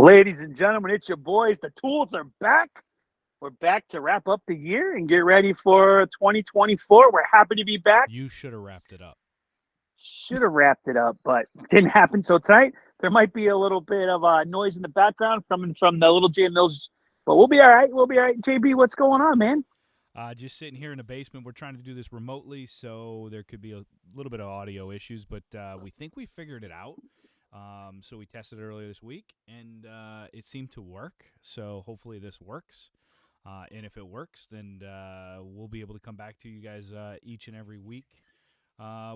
Ladies and gentlemen, it's your boys. The Tools are back. We're back to wrap up the year and get ready for 2024. We're happy to be back. You should have wrapped it up. Should have wrapped it up, but didn't happen so tonight. There might be a little bit of noise in the background coming from the Little J Mills, but we'll be all right. We'll be all right. JB, what's going on, man? Just sitting here in the basement. We're trying to do this remotely, so there could be a little bit of audio issues, but we think we figured it out. So we tested it earlier this week, and it seemed to work. So hopefully this works. And if it works, then we'll be able to come back to you guys each and every week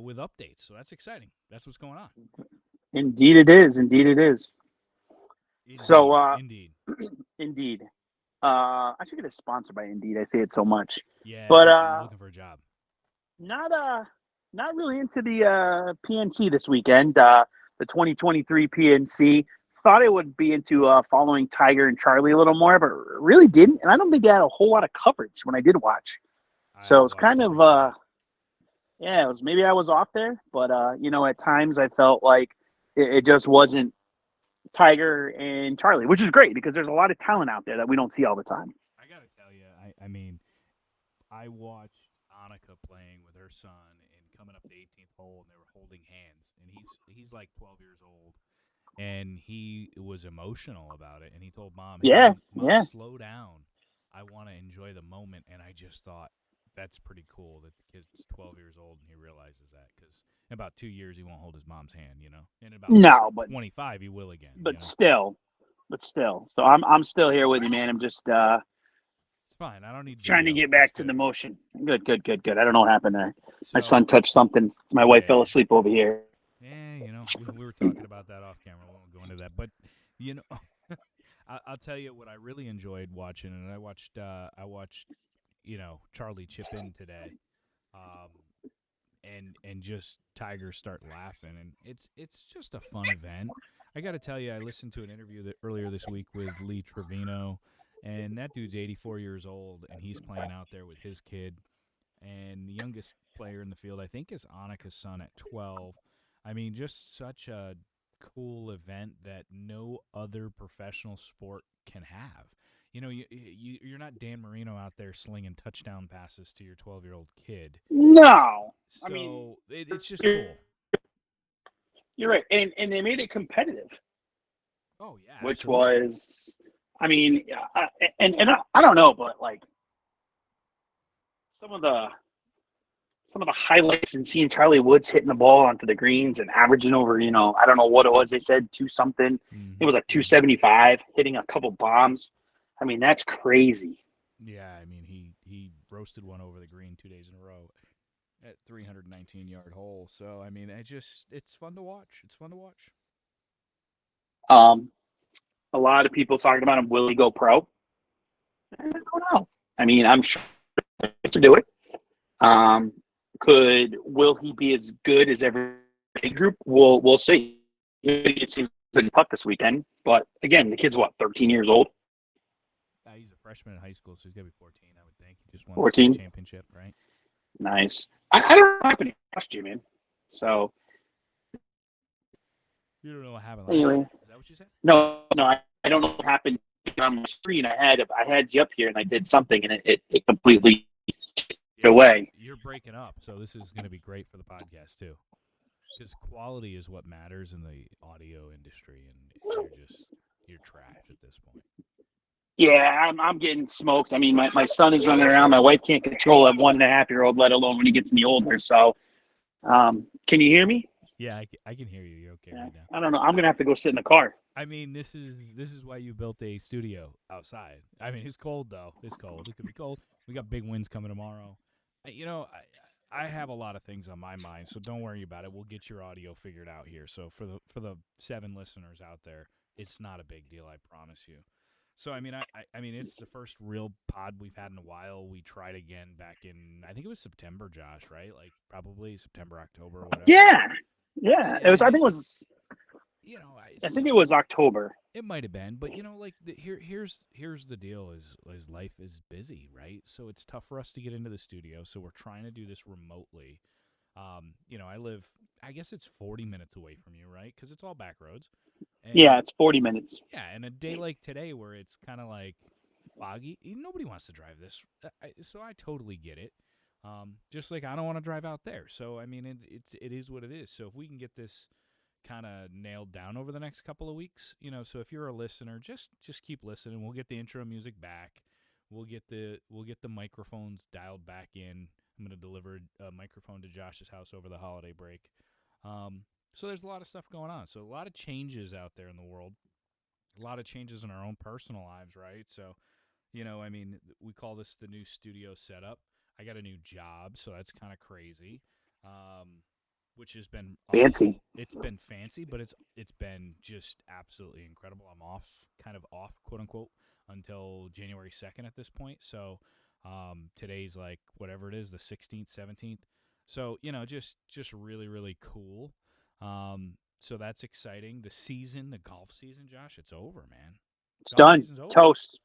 with updates. So that's exciting. That's what's going on. Indeed, it is. Indeed, it is. Indeed, So, indeed. Indeed. I should get a sponsor by Indeed. I say it so much. Yeah, But I'm looking for a job. Not really into the PNC this weekend. The 2023 PNC. Thought I would be into following Tiger and Charlie a little more, but really didn't. And I don't think they had a whole lot of coverage when I did watch. So it's kind of yeah, it was maybe I was off there, but at times I felt like it just wasn't Tiger and Charlie, which is great because there's a lot of talent out there that we don't see all the time. I gotta tell you, I mean, I watched Annika playing with her son and coming up the 18th hole, and they were holding hands, and he's like 12 years old, and he was emotional about it, and he told Mom, Yeah, Mom, yeah. slow down. I want to enjoy the moment, and I just thought that's pretty cool that the kid's 12 years old and he realizes that because in about 2 years he won't hold his mom's hand, In about No, but 25 he will again, but still. So I'm still here with you, man. I'm just It's fine. I don't need trying to video. get back It's to the good. motion. Good. I don't know what happened there. My son So, touched something. My wife fell yeah. asleep over here. Yeah, we were talking about that off camera. We won't go into that, but you know, I'll tell you what I really enjoyed watching, and I watched, Charlie chip in today, um, and just Tiger start laughing, and it's just a fun event. I got to tell you, I listened to an interview earlier this week with Lee Trevino, and that dude's 84 years old, and he's playing out there with his kid, and the youngest player in the field, I think, is Annika's son at 12. I mean, just such a cool event that no other professional sport can have. You're not Dan Marino out there slinging touchdown passes to your 12-year-old kid. No, I mean So it's just cool. you're right, and they made it competitive, Oh yeah, which absolutely. was, I mean, I don't know, but like some of the some of the highlights and seeing Charlie Woods hitting the ball onto the greens and averaging over, I don't know what it was. They said two something. It was like 275, hitting a couple bombs. I mean, that's crazy. Yeah, I mean he roasted one over the green 2 days in a row at 319-yard hole. So I mean, it's fun to watch. It's fun to watch. Um, a lot of people talking about him. Will he go pro? I don't know. I mean, I'm sure to do it. Um, will he be as good as every group? We'll see. It seems like putt this weekend, but again, the kid's what, 13 years old, He's a freshman in high school, so he's got to be 14, I would think. He just won the state 14. championship, right? Nice. I don't know what happened last year, man. So You don't know what happened last anyway, year. Is that what you said? no, I don't know what happened on my screen. I had you up here and I did something and it completely Yeah, away. you're breaking up, so this is going to be great for the podcast too, because quality is what matters in the audio industry, and you're trash at this point. Yeah, I'm getting smoked. I mean, my son is running around. My wife can't control a 1.5-year-old, let alone when he gets any older. So, can you hear me? Yeah, I can hear you. You're okay Yeah, right now. I don't know. I'm gonna have to go sit in the car. I mean, this is why you built a studio outside. I mean, it's cold though. It's cold. It could be cold. We got big winds coming tomorrow. I have a lot of things on my mind, so don't worry about it. We'll get your audio figured out here. So for the 7 listeners out there, it's not a big deal. I promise you. So I mean, I mean, it's the first real pod we've had in a while. We tried again back in, I think it was September, Josh, right? Like probably September, October, or whatever. Yeah, yeah. It was. I And think it was. I it's think it was October. it might have been, but like here's the deal: is life is busy, right? So it's tough for us to get into the studio. So we're trying to do this remotely. I live, I guess it's 40 minutes away from you, right? Because it's all back roads, Yeah, it's 40 minutes. Yeah, and a day like today where it's kind of like foggy, nobody wants to drive this. So I totally get it. Just like I don't want to drive out there. So I mean, it is what it is. So if we can get this kind of nailed down over the next couple of weeks, so if you're a listener, just keep listening. We'll get the intro music back. We'll get the microphones dialed back in. I'm going to deliver a microphone to Josh's house over the holiday break. So there's a lot of stuff going on. So a lot of changes out there in the world. A lot of changes in our own personal lives, right? So, I mean, we call this the new studio setup. I got a new job, so that's kind of crazy, which has been Fancy. it's been fancy, but it's been just absolutely incredible. I'm kind of off, quote unquote, until January 2nd at this point. So today's like whatever it is, the 16th, 17th. So just really really cool. So that's exciting. The golf season, Josh, it's over, man. It's Golf done. season's over. Toast.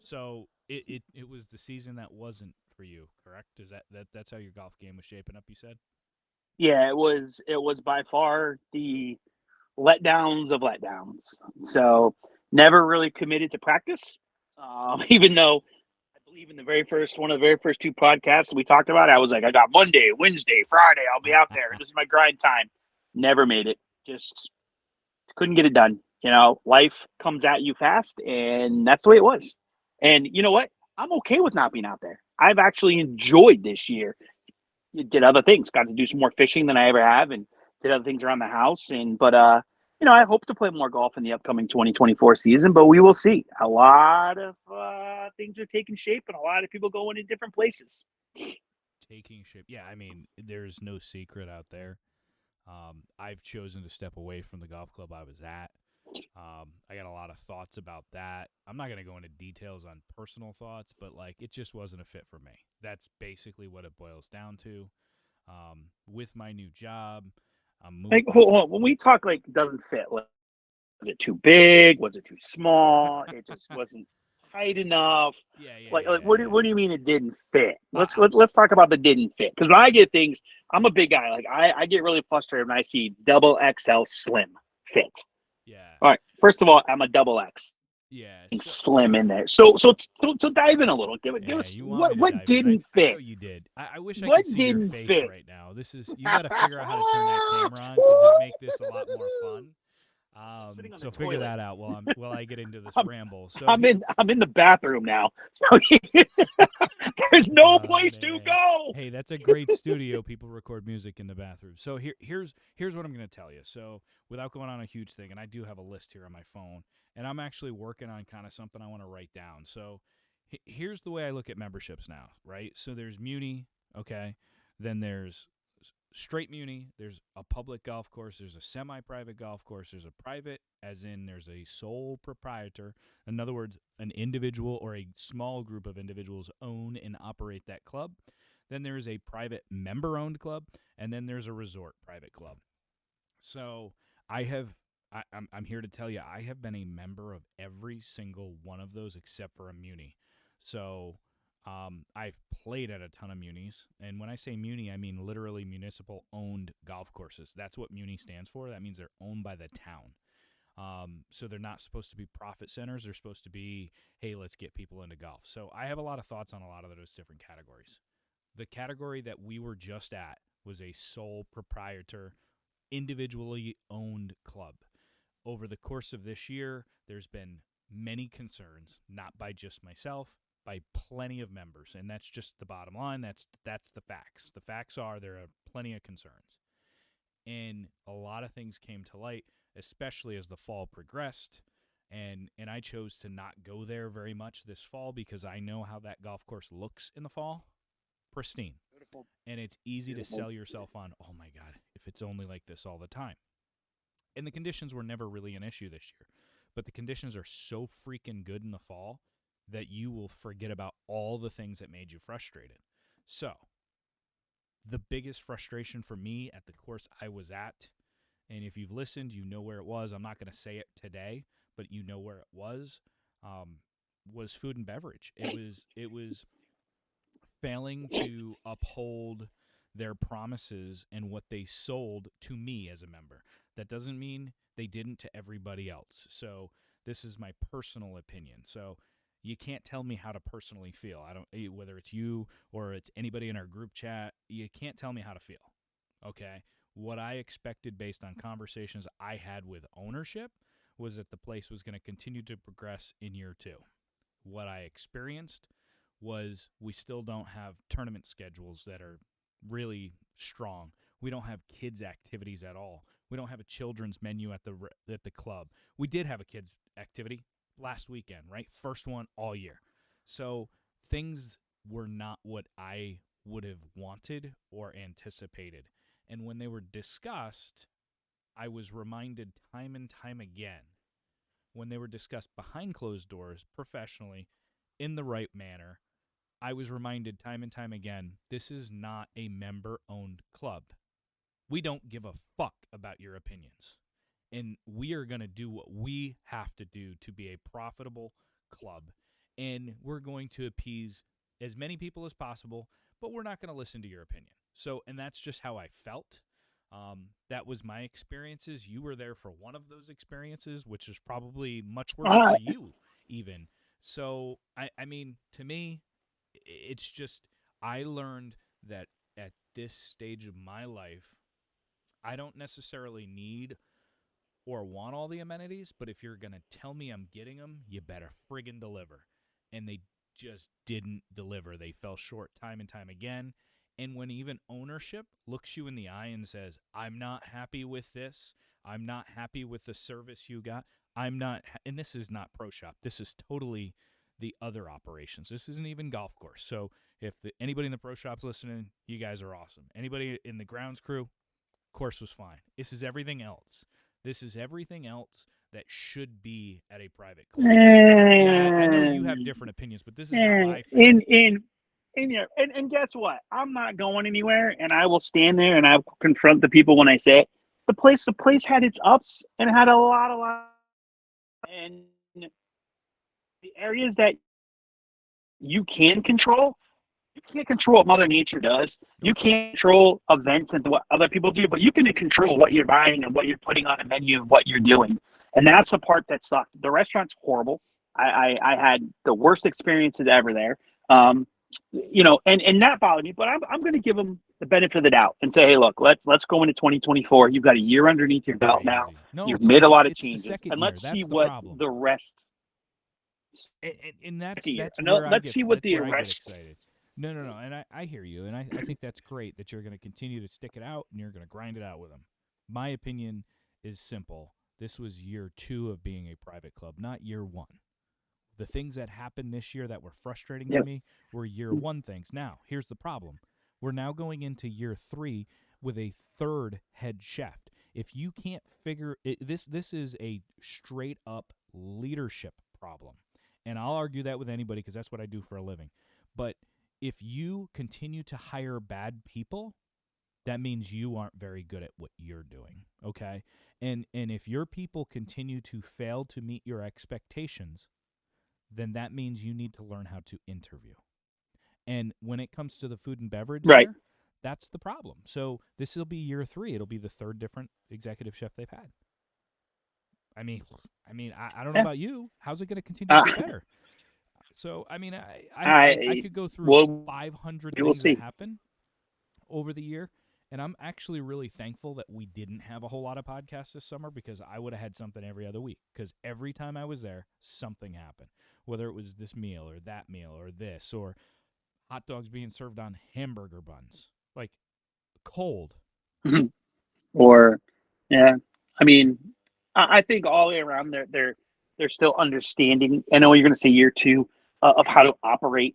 So it was the season that wasn't for you, correct? Is that's how your golf game was shaping up? You said. Yeah, it was by far the letdowns of letdowns. So never really committed to practice. Even though I believe in one of the very first two podcasts we talked about, I was like, I got Monday, Wednesday, Friday, I'll be out there. This is my grind time. Never made it. Just couldn't get it done. Life comes at you fast, and that's the way it was. And you know what? I'm okay with not being out there. I've actually enjoyed this year. Did other things, got to do some more fishing than I ever have, and did other things around the house. But I hope to play more golf in the upcoming 2024 season. But we will see. A lot of things are taking shape, and a lot of people going in different places. Taking shape. Yeah, I mean, there's no secret out there. I've chosen to step away from the golf club I was at. I got a lot of thoughts about that. I'm not going to go into details on personal thoughts, but like it just wasn't a fit for me. That's basically what it boils down to. With my new job, I'm moving. Like, hold on. When we talk like doesn't fit, like, was it too big? Was it too small? It just wasn't tight enough. Like what do you mean it didn't fit? Let's talk about the didn't fit. Because when I get things, I'm a big guy. Like I get really frustrated when I see double XL slim fit. Yeah. All right. First of all, I'm a double X. Yeah. Slim in there. So dive in a little. Give us what didn't fit. I know you did. I wish I could see your face right now. You got to figure out how to turn that camera on because it make this a lot more fun. So figure that out while I get into this ramble. So I'm in the bathroom now. So there's no place to go. Hey, that's a great studio. People record music in the bathroom. So here's what I'm going to tell you. So without going on a huge thing, and I do have a list here on my phone, and I'm actually working on kind of something I want to write down. So here's the way I look at memberships now, right? So there's Muni, okay? Then there's straight Muni, there's a public golf course, there's a semi-private golf course, there's a private, as in there's a sole proprietor. In other words, an individual or a small group of individuals own and operate that club. Then there's a private member-owned club, and then there's a resort private club. So I'm here to tell you, I have been a member of every single one of those except for a Muni. So I've played at a ton of Munis, and when I say Muni, I mean literally municipal-owned golf courses. That's what Muni stands for. That means they're owned by the town. So they're not supposed to be profit centers. They're supposed to be, hey, let's get people into golf. So I have a lot of thoughts on a lot of those different categories. The category that we were just at was a sole proprietor, individually owned club. Over the course of this year, there's been many concerns, not by just myself, by plenty of members, and that's just the bottom line. That's the facts. The facts are there are plenty of concerns, and a lot of things came to light, especially as the fall progressed, and I chose to not go there very much this fall because I know how that golf course looks in the fall. Pristine. Beautiful. And it's easy to sell yourself on, oh my God, if it's only like this all the time. And the conditions were never really an issue this year, but the conditions are so freaking good in the fall that you will forget about all the things that made you frustrated. So the biggest frustration for me at the course I was at, and if you've listened, you know where it was. I'm not going to say it today, but you know where it was food and beverage. It was failing to uphold their promises and what they sold to me as a member. That doesn't mean they didn't to everybody else. So this is my personal opinion. So you can't tell me how to personally feel. I don't, whether it's you or it's anybody in our group chat, you can't tell me how to feel. Okay? What I expected based on conversations I had with ownership was that the place was going to continue to progress in year 2. What I experienced was we still don't have tournament schedules that are really strong. We don't have kids' activities at all. We don't have a children's menu at the club. We did have a kids' activity last weekend, right? First one all year. So things were not what I would have wanted or anticipated. And when they were discussed, I was reminded time and time again, when they were discussed behind closed doors, professionally, in the right manner, I was reminded time and time again, this is not a member-owned club. We don't give a fuck about your opinions. And we are going to do what we have to do to be a profitable club. And we're going to appease as many people as possible, but we're not going to listen to your opinion. So, and that's just how I felt. That was my experiences. You were there for one of those experiences, which is probably much worse for you even. So, I mean, to me, it's just, I learned that at this stage of my life, I don't necessarily need or want all the amenities, but if you're going to tell me I'm getting them, you better friggin' deliver. And they just didn't deliver. They fell short time and time again. And when even ownership looks you in the eye and says, I'm not happy with this, I'm not happy with the service you got, I'm not, and this is not Pro Shop, this is totally the other operations. This isn't even golf course. So if anybody in the Pro Shop's listening, you guys are awesome. Anybody in the grounds crew, course was fine. This is everything else. This is everything else that should be at a private club. Yeah, I know you have different opinions, but this is how I feel. And guess what? I'm not going anywhere, and I will stand there and I will confront the people when I say it. The place had its ups and had a lot, and the areas that you can control. You can't control what Mother Nature does. You can't control events and what other people do, but you can control what you're buying and what you're putting on a menu and what you're doing. And that's the part that sucked. The restaurant's horrible. I had the worst experiences ever there. And that bothered me, but I'm going to give them the benefit of the doubt and say, hey, look, let's go into 2024. You've got a year underneath your belt now. You've made a lot of changes, and let's see what the rest. And that's where let's see what the rest. No. And I hear you. And I think that's great that you're going to continue to stick it out and you're going to grind it out with them. My opinion is simple. This was year 2 of being a private club, not year 1. The things that happened this year that were frustrating to me were year 1 things. Now, here's the problem. We're now going into year 3 with a third head chef. If you can't figure it, this is a straight up leadership problem. And I'll argue that with anybody because that's what I do for a living. But if you continue to hire bad people, that means you aren't very good at what you're doing, okay? And if your people continue to fail to meet your expectations, then that means you need to learn how to interview. And when it comes to the food and beverage here, that's the problem. So this will be year 3. It'll be the third different executive chef they've had. I mean, I don't know about you. How's it going to continue to get better? So, I mean, I could go through 500 things that happen over the year, and I'm actually really thankful that we didn't have a whole lot of podcasts this summer because I would have had something every other week because every time I was there, something happened, whether it was this meal or that meal or this or hot dogs being served on hamburger buns, like cold. Mm-hmm. Or, yeah, I mean, I think all the way around they're still understanding. I know you're going to say year 2 of how to operate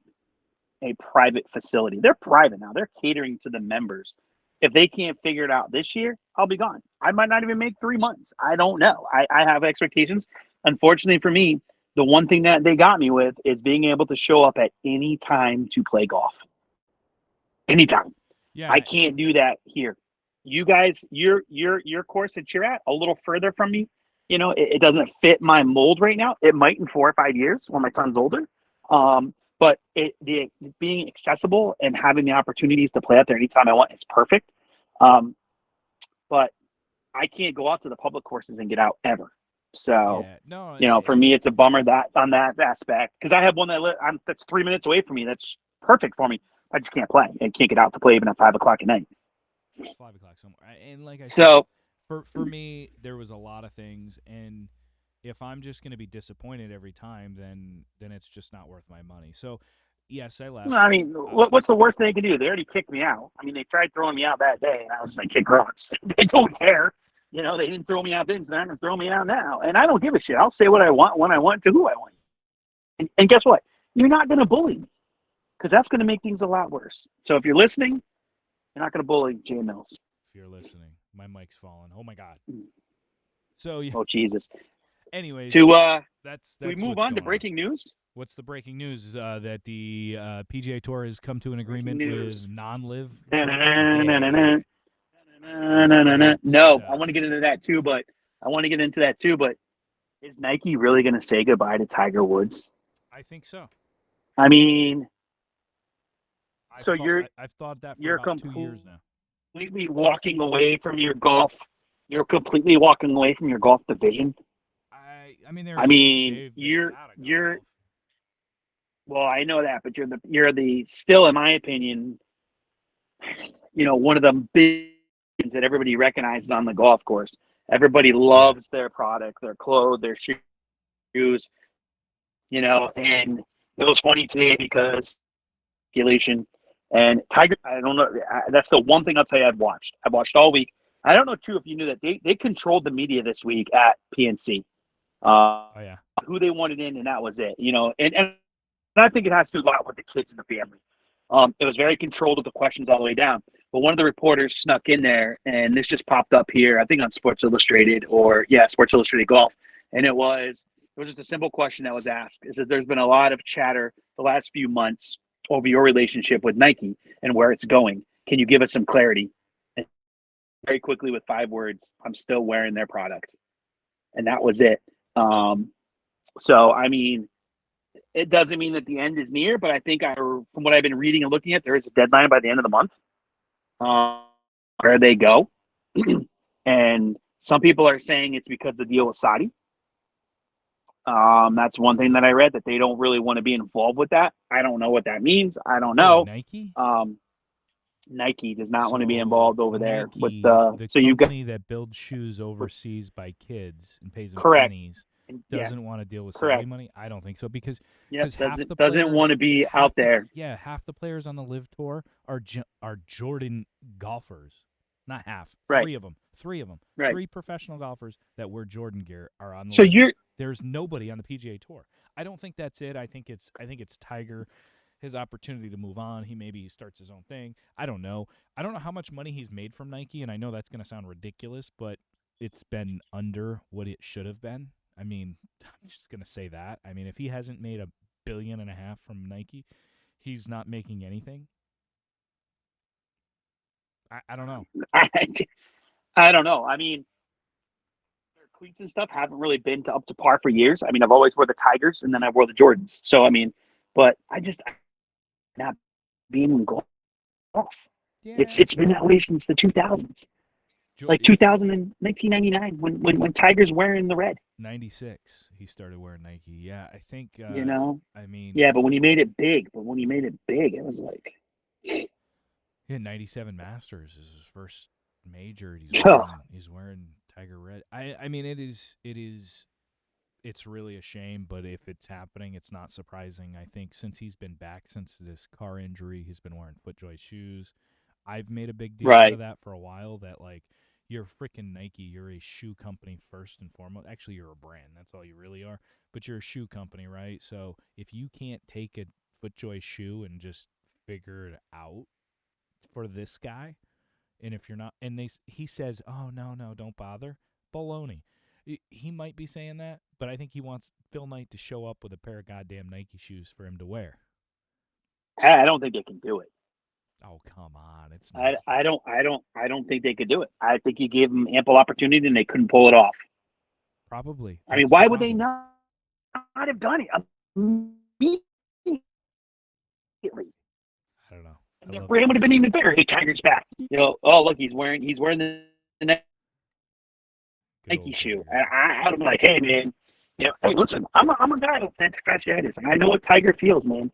a private facility. They're private now. They're catering to the members. If they can't figure it out this year, I'll be gone. I might not even make 3 months. I don't know. I have expectations. Unfortunately for me, the one thing that they got me with is being able to show up at any time to play golf. Anytime. Yeah. I can't do that here. You guys, your course that you're at, a little further from me, it doesn't fit my mold right now. It might in 4 or 5 years when my son's older. But being accessible and having the opportunities to play out there anytime I want is perfect. But I can't go out to the public courses and get out ever. So, Yeah. No. for me, it's a bummer that on that aspect because I have one that's 3 minutes away from me. That's perfect for me. I just can't play. I can't get out to play even at 5 o'clock at night. It's 5 o'clock somewhere. And like I said, So, for me, there was a lot of things, and if I'm just going to be disappointed every time, then it's just not worth my money. So, yes, I left. I mean, what's the worst they can do? They already kicked me out. I mean, they tried throwing me out that day, and I was like, kick rocks. They don't care. They didn't throw me out then, so they're not going to throw me out now. And I don't give a shit. I'll say what I want when I want to who I want. And guess what? You're not going to bully me because that's going to make things a lot worse. So if you're listening, you're not going to bully Jay Mills. If you're listening, my mic's falling. Oh my god. So oh Jesus. Anyways, that's do we move on to breaking news? What's the breaking news? That the PGA Tour has come to an agreement with non-live. No, I want to get into that too, but is Nike really going to say goodbye to Tiger Woods? I think so. I mean, I've thought that for about 2 years now. Completely walking away from your golf. You're completely walking away from your golf division. You're. Well, I know that, but you're the still, in my opinion, one of the big things that everybody recognizes on the golf course. Everybody loves their product, their clothes, their shoes, and it was funny today because speculation and Tiger. I don't know. That's the one thing I'll tell you. I've watched all week. I don't know too if you knew that they controlled the media this week at PNC. Who they wanted in, and that was it. And I think it has to do a lot with the kids and the family. It was very controlled with the questions all the way down. But one of the reporters snuck in there, and this just popped up here, I think on Sports Illustrated Sports Illustrated Golf. And it was just a simple question that was asked. It says there's been a lot of chatter the last few months over your relationship with Nike and where it's going. Can you give us some clarity? And very quickly with 5 words, I'm still wearing their product. And that was it. So, I mean, it doesn't mean that the end is near, but I think from what I've been reading and looking at, there is a deadline by the end of the month where they go. And some people are saying it's because the deal with Saudi. That's one thing that I read, that they don't really want to be involved with that. I don't know what that means. I don't know. Nike? Nike does not want to be involved over there Nike, with the so you got company that builds shoes overseas by kids and pays them correct. pennies. Doesn't want to deal with correct. Saudi money. I don't think so because doesn't want to be out there. Half the players on the Live Tour are Jordan golfers. Not half. Right. 3 of them. 3 of them. Right. 3 professional golfers that wear Jordan gear are on the So Live. There's nobody on the PGA Tour. I don't think that's it. I think it's Tiger, his opportunity to move on. Maybe he starts his own thing. I don't know. I don't know how much money he's made from Nike, and I know that's going to sound ridiculous, but it's been under what it should have been. I mean, I'm just going to say that. I mean, if he hasn't made $1.5 billion from Nike, he's not making anything. I don't know. I don't know. I mean, their cleats and stuff haven't really been up to par for years. I mean, I've always wore the Tigers, and then I wore the Jordans. So, I mean, but I'm not being in golf. Yeah. It's been that way since the 2000s. Like 2000 and 1999 when Tiger's wearing the red. 96, he started wearing Nike. Yeah, I think. I mean. Yeah, but when he made it big, it was like. Yeah, 97 Masters is his first major. He's wearing Tiger red. I mean, it's really a shame, but if it's happening, it's not surprising. I think since he's been back since this car injury, he's been wearing FootJoy shoes. I've made a big deal out of that for a while, that like, you're freaking Nike. You're a shoe company first and foremost. Actually, you're a brand. That's all you really are. But you're a shoe company, right? So if you can't take a FootJoy shoe and just figure it out for this guy, and if you're not, and he says, "Oh no, don't bother," baloney. He might be saying that, but I think he wants Phil Knight to show up with a pair of goddamn Nike shoes for him to wear. I don't think they can do it. Oh, come on! It's I don't think they could do it. I think he gave them ample opportunity and they couldn't pull it off. Probably. I mean, why would they not have done it immediately? I don't know. The brand would have been even bigger. Hey, Tiger's back. Oh look, he's wearing the Good Nike old shoe. Tiger. And I'm like, hey man, hey, listen, I'm a guy with plantar fasciitis, and I know what Tiger feels, man.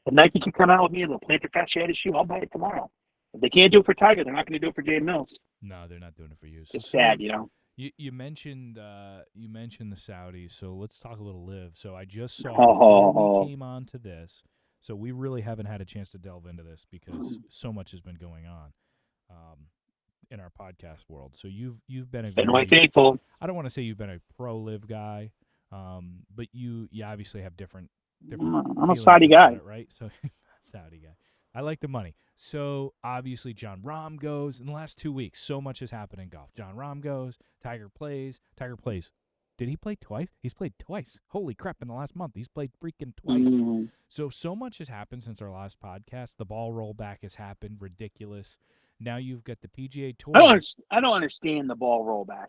If Nike can come out with me in a plantar fasciitis shoe, I'll buy it tomorrow. If they can't do it for Tiger, they're not going to do it for Jay Mills. No, they're not doing it for you. It's sad, You mentioned the Saudis, so let's talk a little live. So I just saw before we Oh, came on to this. So we really haven't had a chance to delve into this because so much has been going on in our podcast world. So you've been a Fenway very, faithful. I don't want to say you've been a pro live guy, but you obviously have different I'm a feelings Saudi about guy. it, right? So Saudi guy. I like the money. So obviously John Rahm goes. In the last 2 weeks, so much has happened in golf. John Rahm goes. Tiger plays. Tiger plays. Did he play twice? He's played twice. Holy crap! In the last month, he's played freaking twice. Mm. So much has happened since our last podcast. The ball rollback has happened. Ridiculous. Now you've got the PGA Tour. I don't understand the ball rollback.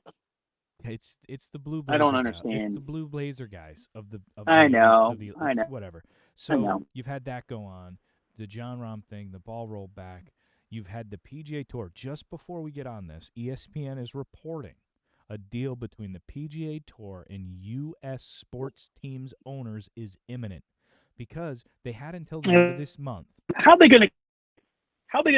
It's the blue I don't blazer guy. It's the understand. blue blazer guys of the I elites know. of the I it's know. whatever. I So know. you've had that go on, the John Rahm thing, the ball rolled back. You've had the PGA Tour. Just before we get on this, ESPN is reporting a deal between the PGA Tour and U.S. sports teams owners is imminent because they had until the end of this month. How they gonna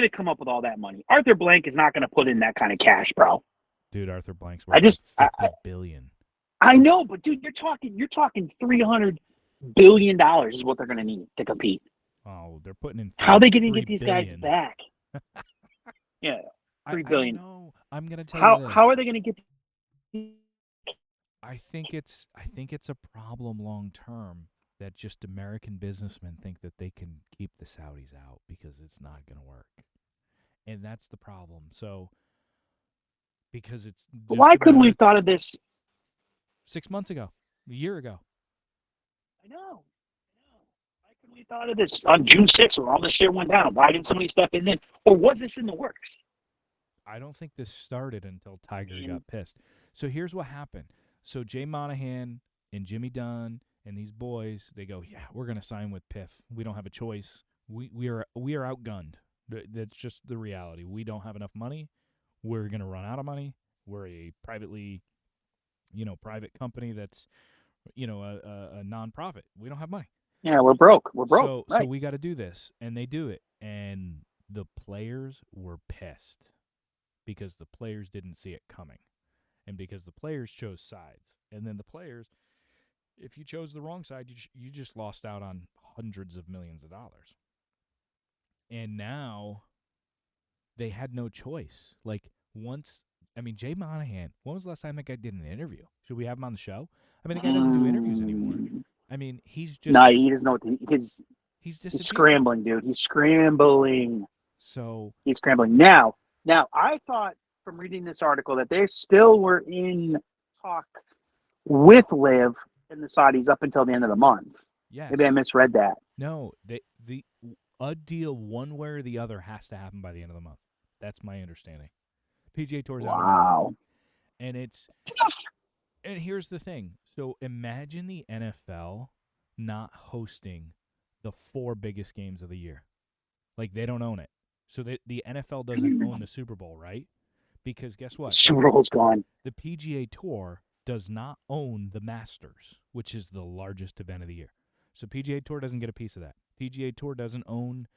come up with all that money? Arthur Blank is not gonna put in that kind of cash, bro. Dude, Arthur Blank's I worth just like $50 billion. I know, but dude, you're talking $300 billion is what they're gonna need to compete. Oh, they're putting in How are they gonna $3 get these guys billion. back? Yeah, I $3 billion. don't know. I'm gonna tell you this. How are they gonna get? I think it's a problem long term that just American businessmen think that they can keep the Saudis out because it's not going to work. And that's the problem. So because it's just Why couldn't we have thought of this 6 months ago, a year ago? I know. Why couldn't we have thought of this on June 6th when all this shit went down? Why didn't somebody step in then? Or was this in the works? I don't think this started until Tiger got pissed. So here's what happened. So Jay Monahan and Jimmy Dunn and these boys, they go, yeah, we're going to sign with PIF. We don't have a choice. We are outgunned. That's just the reality. We don't have enough money. We're going to run out of money. We're a privately, private company that's, a nonprofit. We don't have money. Yeah, we're broke. We're broke. So we got to do this, and they do it, and the players were pissed because the players didn't see it coming, and because the players chose sides, and then the players, if you chose the wrong side, you just lost out on hundreds of millions of dollars, and now they had no choice. Like Jay Monahan, when was the last time that guy did an interview? Should we have him on the show? I mean, the guy doesn't do interviews anymore. I mean, he's just No, he doesn't know he's he's scrambling, dude. He's scrambling. So He's scrambling. Now, I thought from reading this article that they still were in talk with Liv and the Saudis up until the end of the month. yes, Maybe I misread that. no, a deal one way or the other has to happen by the end of the month. That's my understanding. PGA Tour's out of money, Wow. and here's the thing. So imagine the NFL not hosting the 4 biggest games of the year. Like, they don't own it. So the NFL doesn't own the Super Bowl, right? Because guess what? Super Bowl's gone. The PGA Tour does not own the Masters, which is the largest event of the year. So PGA Tour doesn't get a piece of that. PGA Tour doesn't own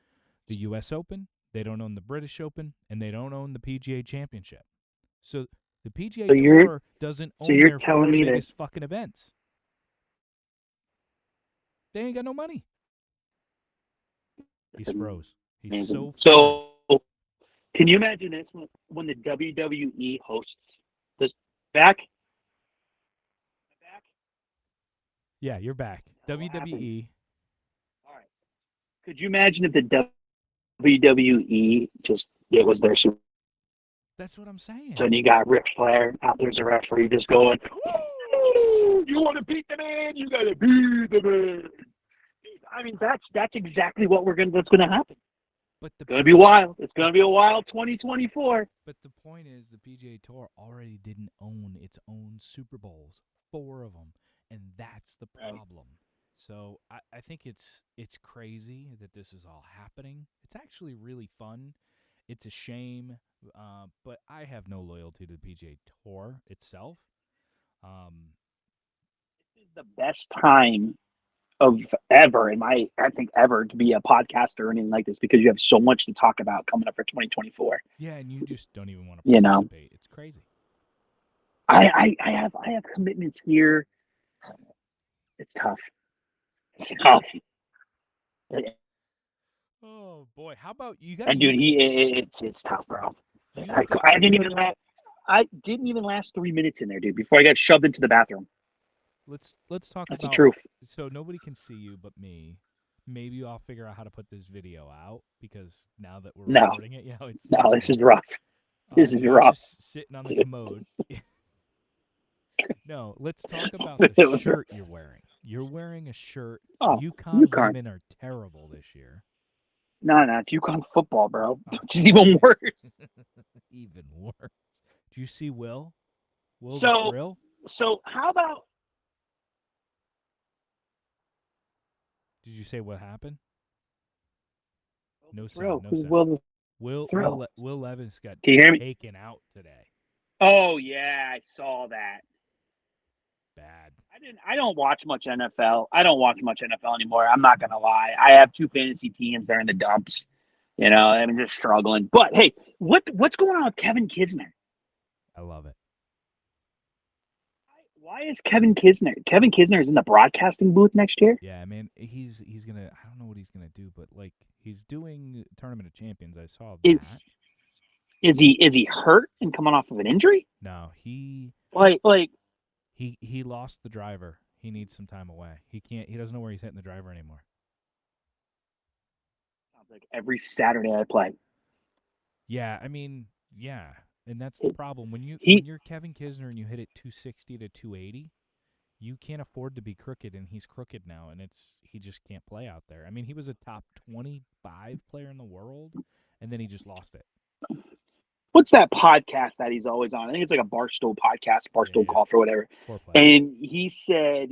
the U.S. Open, they don't own the British Open, and they don't own the PGA Championship. So the PGA Tour doesn't own their 4 biggest fucking events. They ain't got no money. He's froze. He's so can you imagine this when the WWE hosts this back? Yeah, you're back. WWE. All right. Could you imagine if the WWE it was their Super? That's what I'm saying. So you got Ric Flair out there as a referee just going, you want to beat the man? You got to beat the man. I mean, that's exactly what's going to happen. But it's going to be wild. It's going to be a wild 2024. But the point is, the PGA Tour already didn't own its own Super Bowls, 4 of them, and that's the problem. Right. So I think it's crazy that this is all happening. It's actually really fun. It's a shame, but I have no loyalty to the PGA Tour itself. the best time of ever I think ever to be a podcaster or anything like this because you have so much to talk about coming up for 2024. Yeah, and you just don't even want to You know, participate. It's crazy. I have commitments here. It's tough. It's tough. Oh boy, how about you got? And dude, it's tough, bro. You I, look at, I didn't even last. I didn't even last 3 minutes in there, dude. Before I got shoved into the bathroom. let's talk That's the about. truth. So nobody can see you but me. Maybe I'll figure out how to put this video out because now that we're No, recording it, it's no, this easy. is rough. This is Joe's rough. just sitting on the commode. No, let's talk about the shirt you're wearing. You're wearing a shirt. Oh, UConn UConn. women are terrible this year. No, it's UConn football, bro. Which is even worse. Even worse. Do you see Will? Will So- the Thrill? So how about Did you say what happened? No Thrill? sound. No Who's sound. Will Thrill? Will Levis got Can you hear me? taken out today. Oh yeah, I saw that. Bad. I don't watch much NFL. I don't watch much NFL anymore. I'm not gonna lie. I have 2 fantasy teams. They're in the dumps. You know, I'm just struggling. But hey, what's going on with Kevin Kisner? I love it. Why is Kevin Kisner? Kevin Kisner is in the broadcasting booth next year. Yeah, man. He's gonna. I don't know what he's gonna do, but like he's doing Tournament of Champions. I saw that. Is he hurt and coming off of an injury? No, he lost the driver. He needs some time away. He can't. He doesn't know where he's hitting the driver anymore. Sounds like every Saturday I play. Yeah, I mean, yeah, and that's the problem when you're Kevin Kisner and you hit it 260 to 280, you can't afford to be crooked, and he's crooked now, and he just can't play out there. I mean, he was a top 25 player in the world, and then he just lost it. What's that podcast that he's always on? I think it's like a Barstool podcast, Barstool Yeah. Golf or whatever. Foreplay. And he said,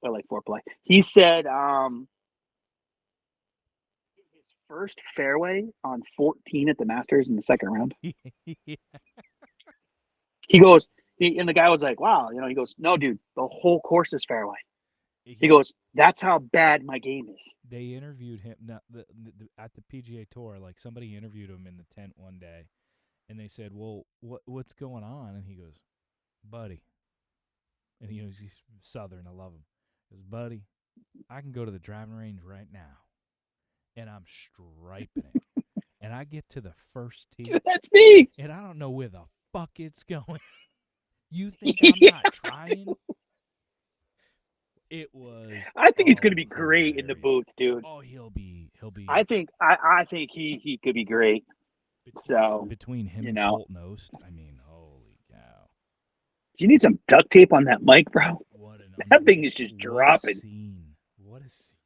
or like foreplay. He said, his first fairway on 14 at the Masters in the second round. Yeah. He goes, and the guy was like, "Wow," He goes, "No, dude, the whole course is fairway." He goes, "That's how bad my game is." They interviewed him at the PGA Tour. Like somebody interviewed him in the tent one day, and they said, "Well, what's going on?" And he goes, "Buddy," and he's Southern. I love him. He goes, "Buddy, I can go to the driving range right now, and I'm striping it, and I get to the first tee, That's me. and I don't know where the fuck it's going. You think I'm not trying?" It was. I think he's going to be great in the hilarious. booth, dude. Oh, he'll be. I think he could be great. Between him and know. Colton Oast, I mean, holy cow! Do you need some duct tape on that mic, bro? That thing is just dropping. What a scene!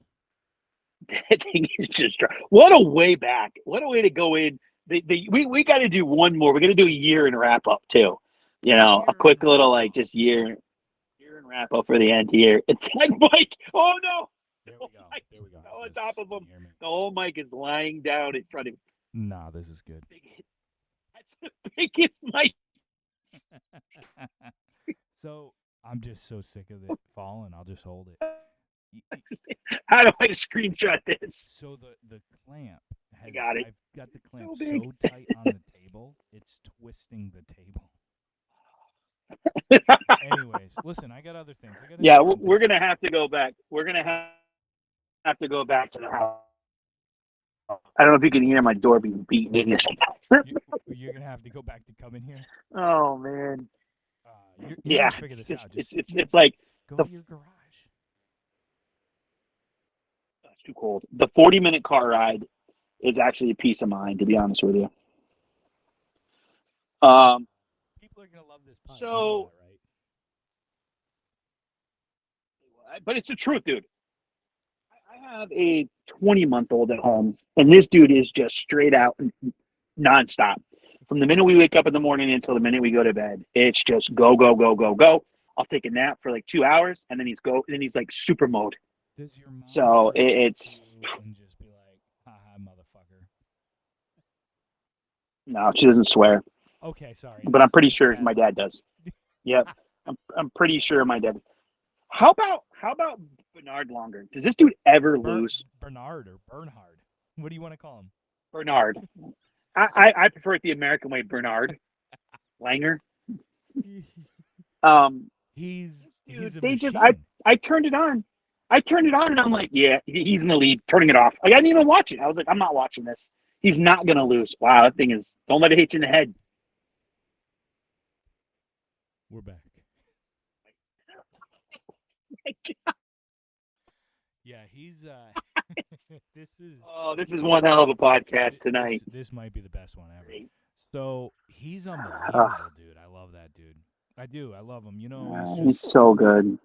That thing is just dropping. What a way back! What a way to go in. We got to do one more. We're going to do a year and wrap up too. A quick little just year and wrap up for the end here. It's like Mike. Oh no! There we go. There we go. On top of him, the whole mic is lying down in front of him. Nah, this is good. That's the biggest mic. So I'm just so sick of it falling. I'll just hold it. How do I screenshot this? So the clamp has. Got it. I've got the clamp So so big. tight on the table, it's twisting the table. Anyways, listen, I got other things. Yeah, we're gonna have to go back. We're gonna have to go back to the house. I don't know if you can hear my door being beaten in. You're gonna have to go back to coming here. Oh man. You're Yeah, gonna figure this out. it's like go to your garage. It's too cold. The 40-minute car ride is actually a peace of mind, to be honest with you. People are gonna love this podcast. So, right? But it's the truth, dude. I have a 20-month-old at home, and this dude is just straight out nonstop. From the minute we wake up in the morning until the minute we go to bed, it's just go, go, go, go, go. I'll take a nap for like 2 hours, and then he's like super mode. Does your mom So it's and just be like, "Haha, motherfucker." No, she doesn't swear. Okay, sorry. But I'm pretty sure my dad does. Yep. I'm pretty sure my dad. How about Bernard Longer? Does this dude ever lose? Bernard or Bernhard? What do you want to call him? Bernard. I prefer it the American way. Bernard Langer. He's Dude, a they just machine. I turned it on. I turned it on and I'm like, yeah, he's in the lead. Turning it off. Like, I didn't even watch it. I was like, I'm not watching this. He's not gonna lose. Wow, that thing is. Don't let it hit you in the head. We're back. Yeah, he's This is one hell of a podcast tonight. This might be the best one ever. So he's unbelievable, dude. I love that dude. I do. I love him. You know, he's so good.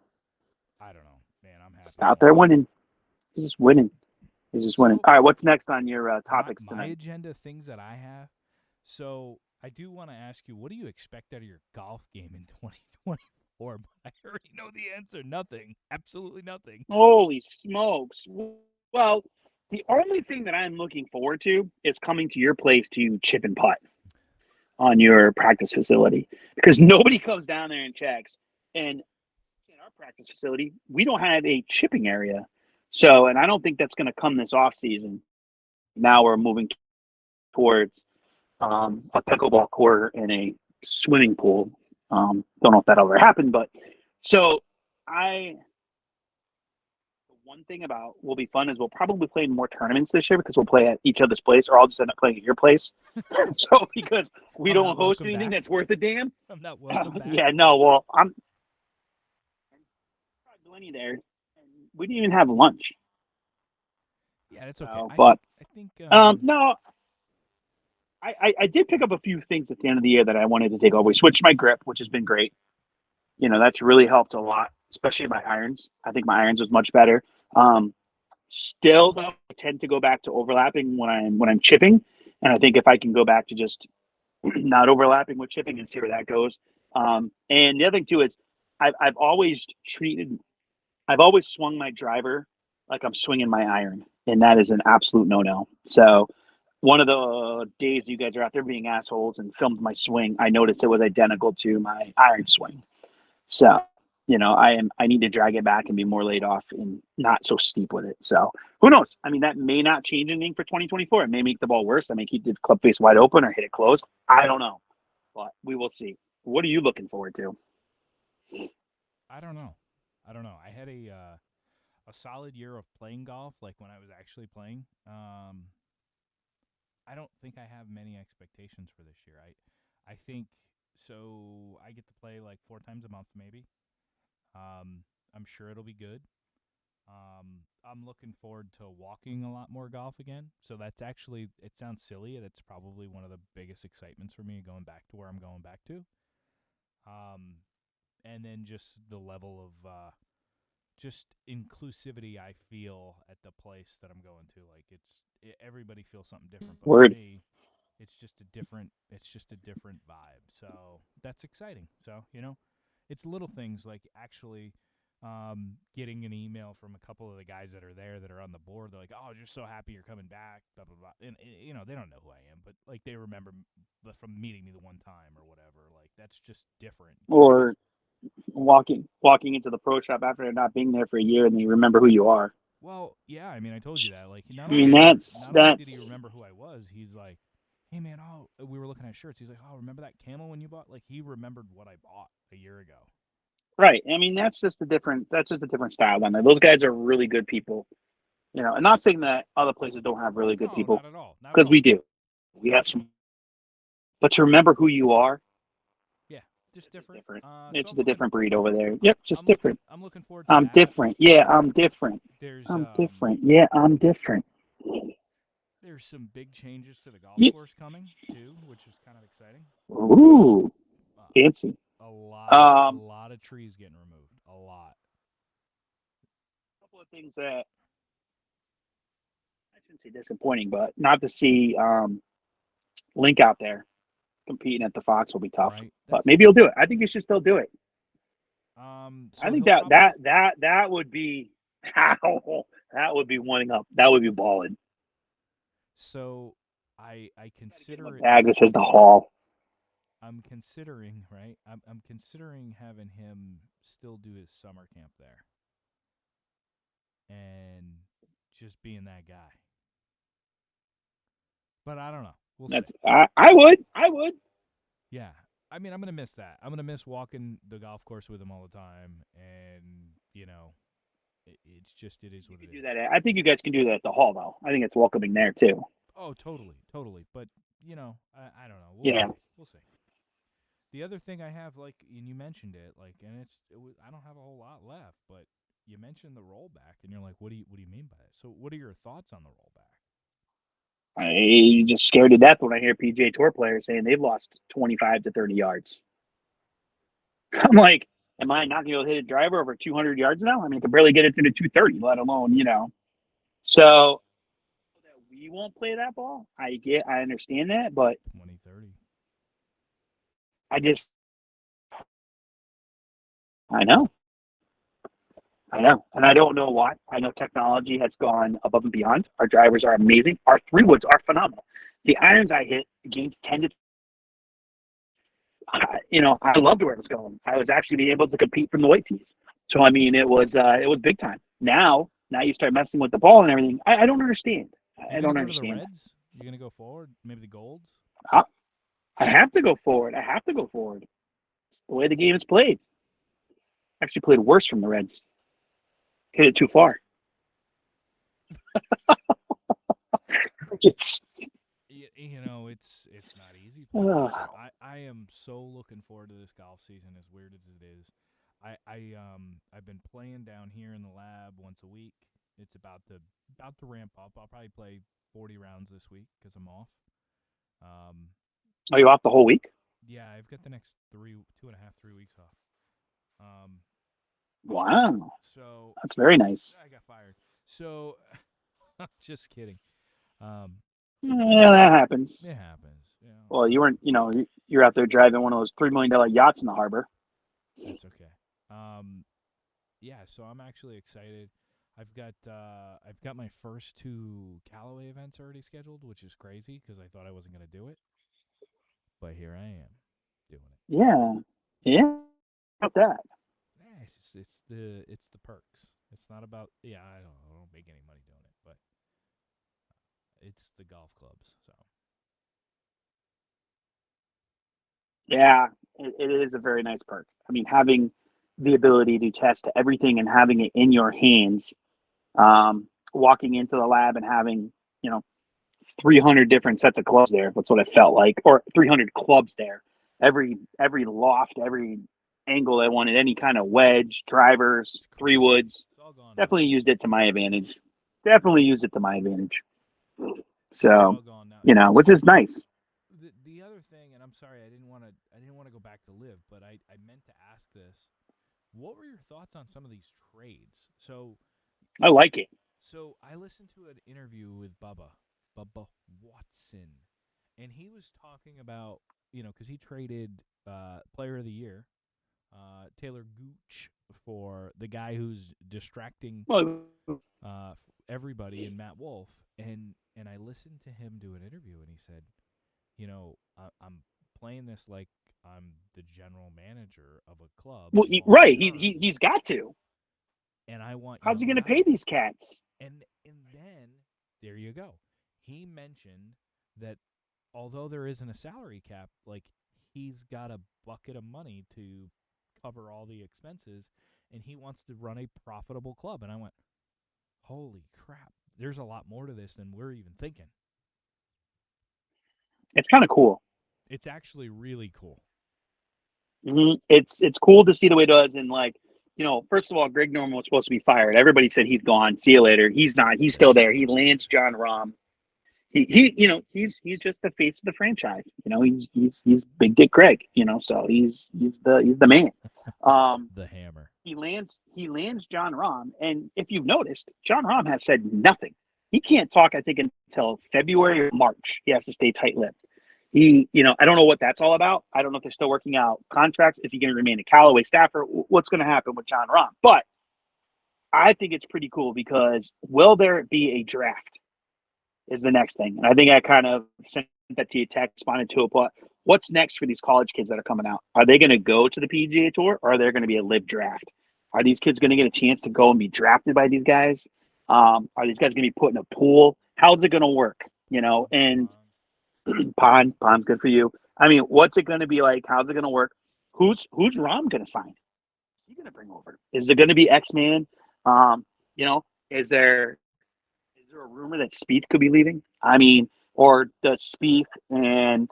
I don't know, man. I'm happy. Out there winning. He's just winning. He's just winning. All right, what's next on your topics tonight? My agenda, things that I have. So I do want to ask you, what do you expect out of your golf game in 2024? But I already know the answer. Nothing. Absolutely nothing. Holy smokes. Well, the only thing that I'm looking forward to is coming to your place to chip and putt on your practice facility, because nobody comes down there and checks. And in our practice facility, we don't have a chipping area. So, and I don't think that's going to come this off season. Now we're moving towards a pickleball court and a swimming pool. Don't know if that'll ever happen, but so one thing about will be fun is we'll probably play in more tournaments this year because we'll play at each other's place, or I'll just end up playing at your place. So because we don't host anything that's worth a damn. I'm not welcome back. Yeah, no. Well, I'm Glenny there, and we didn't even have lunch. Yeah, that's okay. But I think no. I did pick up a few things at the end of the year that I wanted to take over. We switched my grip, which has been great. You know, that's really helped a lot, especially my irons. I think my irons was much better. Still, though, I tend to go back to overlapping when I'm chipping, and I think if I can go back to just not overlapping with chipping and see where that goes. And the other thing too is I've always swung my driver like I'm swinging my iron, and that is an absolute no. So one of the days you guys are out there being assholes and filmed my swing, I noticed it was identical to my iron swing. So, you know, I need to drag it back and be more laid off and not so steep with it. So who knows? I mean, that may not change anything for 2024. It may make the ball worse. I may keep the club face wide open or hit it close. I don't know, but we will see. What are you looking forward to? I don't know. I had a solid year of playing golf, like when I was actually playing. I don't think I have many expectations for this year. I think so. I get to play like 4 times a month, maybe. I'm sure it'll be good. I'm looking forward to walking a lot more golf again. So that's actually, it sounds silly. That's probably one of the biggest excitements for me, going back to where I'm going back to. And then just the level of just inclusivity I feel at the place that I'm going to. Like everybody feels something different, but for me, it's just a different vibe. So that's exciting. So, you know, it's little things like actually getting an email from a couple of the guys that are there that are on the board. They're like, "Oh, just so happy you're coming back." Blah blah blah. And you know, they don't know who I am, but like they remember from meeting me the one time or whatever. Like that's just different. Or walking into the pro shop after not being there for a year and they remember who you are. Well, yeah, I mean, I told you that. Like, not I mean, only did he remember who I was, he's like, "Hey, man, we were looking at shirts." He's like, "Oh, remember that camel when you bought?" Like, he remembered what I bought a year ago. Right. I mean, that's just a different style down there. Those guys are really good people. You know, I'm not saying that other places don't have really good people. Not at all. Because we do. We have some. But to remember who you are. Yeah, just different. It's just a different breed over there. Yep, just different. I'm looking forward to that. Different. Yeah, I'm different. I'm different. Yeah, I'm different. There's some big changes to the golf course coming, too, which is kind of exciting. Ooh, fancy. A lot of trees getting removed. A lot. A couple of things that I shouldn't say disappointing, but not to see Link out there competing at the Fox will be tough. Right. But maybe he'll do it. I think he should still do it. So I think that would be that would be winding up. That would be balling. So I consider it. Agnes has the hall. I'm considering, right? I'm considering having him still do his summer camp there and just being that guy. But I don't know. We'll see. I would. Yeah. I mean, I'm going to miss that. I'm going to miss walking the golf course with him all the time. And, it's just, it is You what it could do is. that. I think you guys can do that at the hall, though. I think it's welcoming there too. Oh, totally. Totally. But, I don't know. Yeah. We'll see. The other thing I have, like, and you mentioned it, like, and I don't have a whole lot left, but you mentioned the rollback, and you're like, what do you mean by it? So, what are your thoughts on the rollback? I just scared to death when I hear PGA Tour players saying they've lost 25 to 30 yards. I'm like, am I not going to be able to hit a driver over 200 yards now? I mean, I can barely get it to the 230, let alone. So we won't play that ball. I understand that, but 2030. I just, I know. And I don't know why. I know technology has gone above and beyond. Our drivers are amazing. Our 3-woods are phenomenal. The irons I hit gained 10 to, I loved where it was going. I was actually being able to compete from the white tees. So, I mean, it was big time. Now you start messing with the ball and everything. I don't understand. You I gonna don't go to the understand. Reds? You gonna go forward? Maybe the Golds? I, I have to go forward. The way the game is played. Actually played worse from the Reds. Hit it too far. It's It's not easy playing. uh, I am so looking forward to this golf season, as weird as it is. I've been playing down here in the lab once a week. It's about to ramp up. I'll probably play 40 rounds this week because I'm off. are you off the whole week? Yeah, I've got the next 2.5, 3 weeks off. Wow, So that's very nice. I got fired. So just kidding. Yeah, that happens. It happens. Well, you weren't. You're out there driving one of those $3 million yachts in the harbor. That's okay. Yeah, so I'm actually excited. I've got my first 2 Callaway events already scheduled, which is crazy because I thought I wasn't going to do it, but here I am doing it. Yeah. About that. Yeah, it's the perks. It's not about I don't make any money doing it, but it's the golf clubs. So Yeah, it is a very nice perk. I mean, having the ability to test everything and having it in your hands, walking into the lab and having, 300 different sets of clubs there. That's what it felt like, or 300 clubs there. Every loft, every angle I wanted, any kind of wedge, drivers, 3-woods. it's all gone. Definitely used it to my advantage. Definitely used it to my advantage. It's all So, gone now. which is nice. The other thing, and I'm sorry, I didn't want to go back to live, but I meant to ask this. What were your thoughts on some of these trades? So I like it. So I listened to an interview with Bubba Watson, and he was talking about, because he traded Player of the Year, Taylor Gooch, for the guy who's distracting Well, everybody in Matt Wolf, and I listened to him do an interview, and he said, I'm playing this like I'm the general manager of a club. well, right. He's got to. And I want. How's he going to pay these cats? And then there you go. He mentioned that although there isn't a salary cap, like he's got a bucket of money to cover all the expenses, and he wants to run a profitable club. And I went, holy crap! There's a lot more to this than we're even thinking. It's kind of cool. It's actually really cool. Mm-hmm. It's cool to see the way it does, and first of all, Greg Norman was supposed to be fired. Everybody said he's gone. See you later. He's not. He's still there. He lands John Rahm. He's just the face of the franchise. He's Big Dick Greg. So he's the man. The hammer. He lands John Rahm, and if you've noticed, John Rahm has said nothing. He can't talk, I think, until February or March. He has to stay tight-lipped. I don't know what that's all about. I don't know if they're still working out contracts. Is he going to remain a Callaway staffer? What's going to happen with John Rahm? But I think it's pretty cool because will there be a draft is the next thing. And I think I kind of sent that to you, text, responded to it. But what's next for these college kids that are coming out? Are they going to go to the PGA Tour, or are there going to be a live draft? Are these kids going to get a chance to go and be drafted by these guys? Are these guys going to be put in a pool? How's it going to work? And Pond's good for you. I mean, what's it going to be like? How's it going to work? Who's Rom going to sign? He going to bring over? Is it going to be X-Man? Is there a rumor that Spieth could be leaving? I mean, or does Spieth and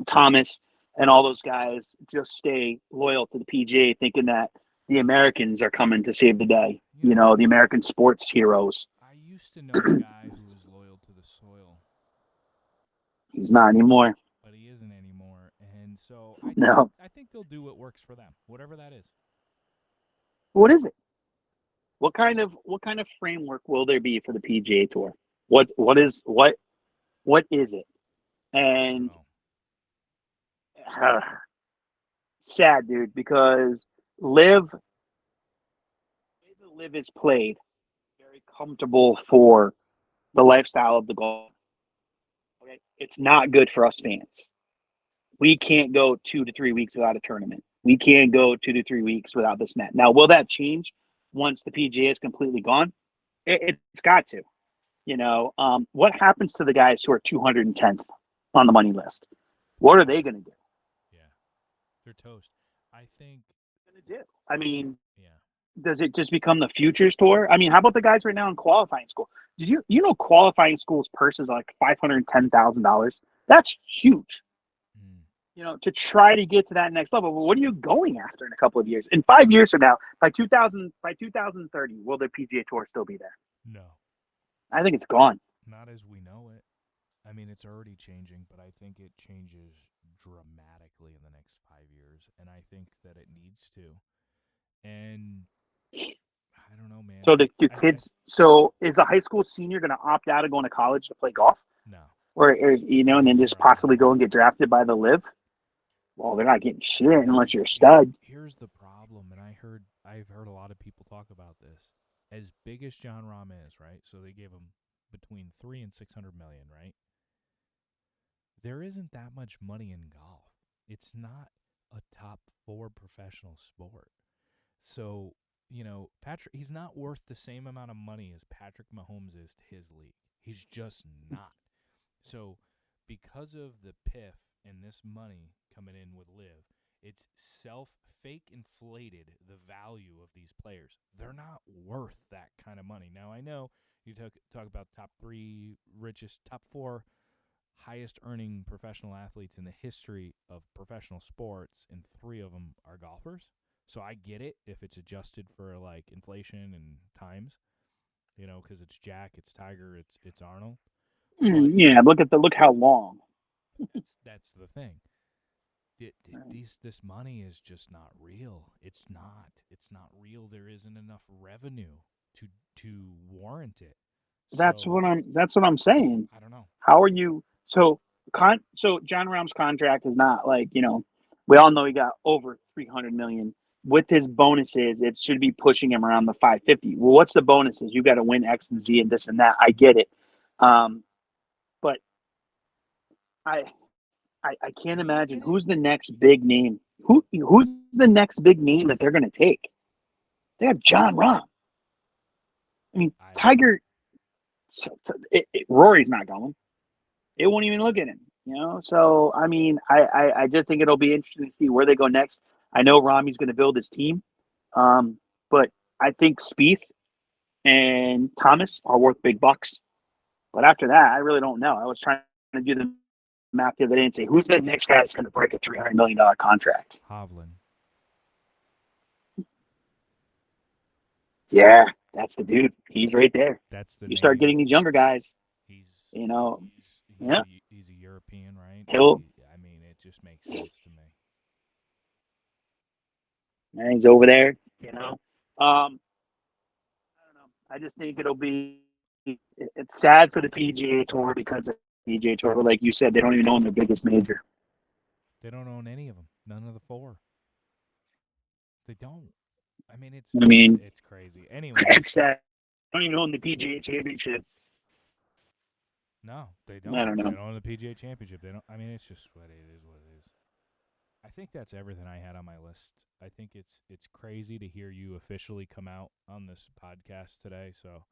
Thomas and all those guys just stay loyal to the PGA, thinking that the Americans are coming to save the day? The American sports heroes. I used to know a guy who was loyal to the soil. He's not anymore. But he isn't anymore, and so I think they'll do what works for them, whatever that is. What is it? What kind of framework will there be for the PGA Tour? What is it? And sad, dude, because Live is played very comfortable for the lifestyle of the golf. Okay, it's not good for us fans. We can't go 2 to 3 weeks without a tournament. We can't go 2 to 3 weeks without this net. Now, will that change once the PGA is completely gone? It's got to. What happens to the guys who are 210th on the money list? What are they going to do? Yeah, they're toast. I think. Going to do? I mean, yeah. Does it just become the futures tour? I mean, how about the guys right now in qualifying school? Did you know qualifying school's purse is like $510,000? That's huge. To try to get to that next level. Well, what are you going after in a couple of years? In 5 years from now, by 2030, will the PGA Tour still be there? No. I think it's gone. Not as we know it. I mean, it's already changing, but I think it changes dramatically in the next 5 years, and I think that it needs to. And I don't know, man. So the kids. So is the high school senior going to opt out of going to college to play golf? No. Or and then just possibly go and get drafted by the Live? Well, they're not getting shit unless you're a stud. Here's the problem, and I've heard a lot of people talk about this. As big as Jon Rahm is, right? So they gave him between $300 and $600 million, right? There isn't that much money in golf. It's not a top 4 professional sport. So, Patrick, he's not worth the same amount of money as Patrick Mahomes is to his league. He's just not. So, because of the PIF and this money coming in with Live, it's fake inflated the value of these players. They're not worth that kind of money. Now, I know you talk about top 4 highest earning professional athletes in the history of professional sports, and 3 of them are golfers. So I get it if it's adjusted for like inflation and times, because it's Jack, it's Tiger, it's Arnold. Yeah, look how long. That's the thing. This money is just not real. It's not real. There isn't enough revenue to warrant it. That's what I'm saying. I don't know. How are you? So Jon Rahm's contract is not like we all know he got over $300 million. With his bonuses, it should be pushing him around the 550. Well, what's the bonuses? You got to win X and Z and this and that. I get it, but I can't imagine who's the next big name. Who's the next big name that they're going to take? They have Jon Rahm. I mean, Tiger. Rory's not going. It won't even look at him. So I mean, I just think it'll be interesting to see where they go next. I know Rami's going to build his team, but I think Spieth and Thomas are worth big bucks. But after that, I really don't know. I was trying to do the math the other day and say, who's the next guy that's going to break a $300 million contract? Hovland. Yeah, that's the dude. He's right there. That's the. You start getting these younger guys. He's yeah. He's a European, right? I mean, it just makes sense to me. And he's over there. I don't know. I just think it'll be. It's sad for the PGA Tour because the PGA Tour, like you said, they don't even own their biggest major. They don't own any of them. None of the 4. They don't. I mean, it's crazy. Anyway, it's sad. They don't even own the PGA Championship. No, they don't. I don't know. They don't own the PGA Championship. They don't. I mean, it's just what it is. I think that's everything I had on my list. I think it's crazy to hear you officially come out on this podcast today. So,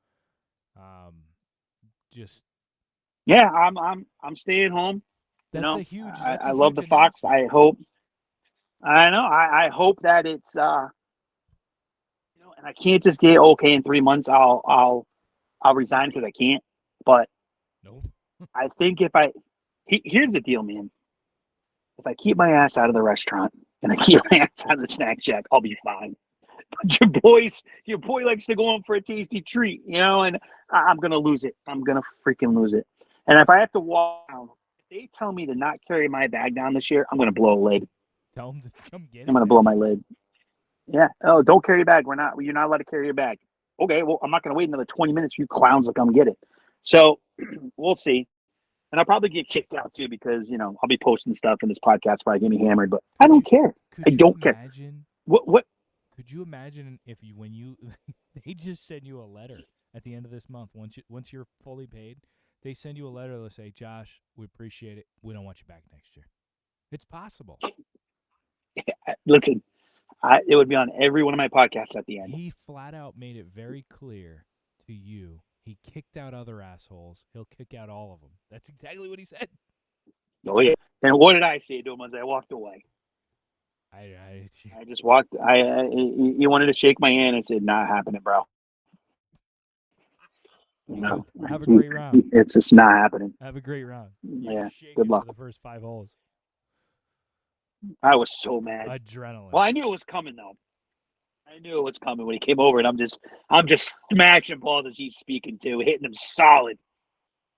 um, just Yeah, I'm staying home. You that's know, a huge I love the Fox. announcement. I know. I hope that it's and I can't just get okay in 3 months. I'll resign because I can't. But Nope. I think here's the deal, man. If I keep my ass out of the restaurant and I keep my ass out of the snack shack, I'll be fine. But your boy likes to go on for a tasty treat, and I'm gonna lose it. I'm gonna freaking lose it. And if I have to walk down, if they tell me to not carry my bag down this year, I'm gonna blow a lid. Tell them to come get I'm it, gonna blow man. my lid. Yeah. Oh, don't carry your bag. You're not allowed to carry your bag. Okay. Well, I'm not gonna wait another 20 minutes for you clowns to come get it. So we'll see. And I'll probably get kicked out too because I'll be posting stuff in this podcast where I get me hammered. But I don't care. I Could you don't care. imagine? What? Could you imagine if when you they just send you a letter at the end of this month once you're fully paid, they send you a letter that say, "Josh, we appreciate it. We don't want you back next year." It's possible. Listen, it would be on every one of my podcasts at the end. He flat out made it very clear to you. He kicked out other assholes. He'll kick out all of them. That's exactly what he said. Oh yeah. And what did I say to him as I walked away? I I just walked. He wanted to shake my hand and said, "Not happening, bro." Have a great round. It's just not happening. Have a great round. Yeah. Shaking Good luck. for the first 5 holes. I was so mad. Adrenaline. Well, I knew it was coming though. I knew it was coming when he came over, and I'm just smashing balls as he's speaking to, hitting them solid.